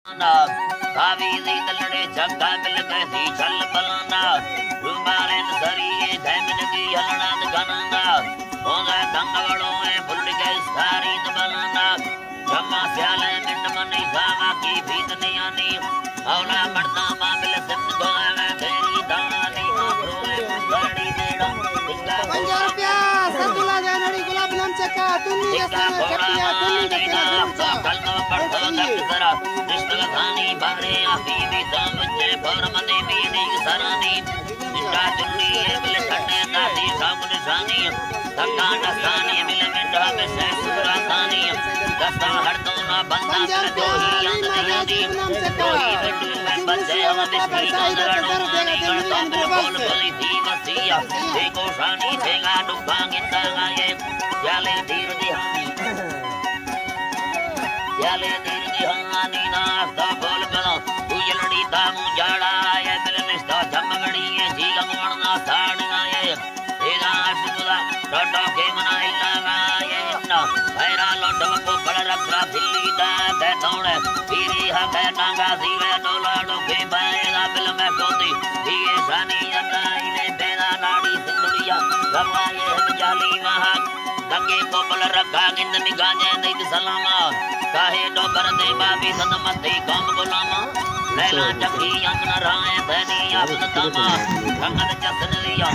कावी दलड़े जग्गा मिल गए छल बलाना रुमारे सरिये धैमन की हलना गनाना होगा दंगवड़ो है भूल गए सारी बलाना जमा स्याले मिंड मनी सामा की भीत नहीं आनी औला मर्दा मामले सिमत गोला में तेरी दानी रोए गाड़ी देड़ा ₹50 सतुला जानड़ी गुलाब नाम चक्का तुन्नी रस्ता चक्किया तुन्नी चक्किया कलमा पढ़ो दर्द जरा रिश्ता खानी बारे आफी भी समझे फरमदे बीनी सरानी निष्ठा चुन्नी मिल खड़े नाती सामने निशानी धक्का नसानी मिल मिठा में से सूरा खानी दस्ता हर दो ना बंदा दो ही अंदर दो ही बेटू में बच्चे हम बिस्की का दरड़ो मानी करता बिल्कुल भली थी मसीहा देखो शानी देगा डुबा गिंदा गाये जाले धीर दिहानी जाले धीर दिहानी ना दा बोल बनो तू जलड़ी दामू जाड़ा ये मिल निष्ठा जमगड़ी ये जीगम वरना साड़ना ये तेरा शुदा टोटो के मना इल्ला ये इन्ना भैरा लोटो को बड़ रखा बिल्ली दा बैठोड़े पीरी हा बैठांगा सीवे डोला डोके बैला बिल में कोती ये सानी अनाई ने बेना नाड़ी सिंदुड़िया गवा ये हम जाली वहां दंगे को बल रखा गिंद में गाजे नहीं सलामा काहे डोबर दे बाबी सदमती कौम गुलामा लैला चकी अंगन राए बनी अपन तमा रंगन चसन लिया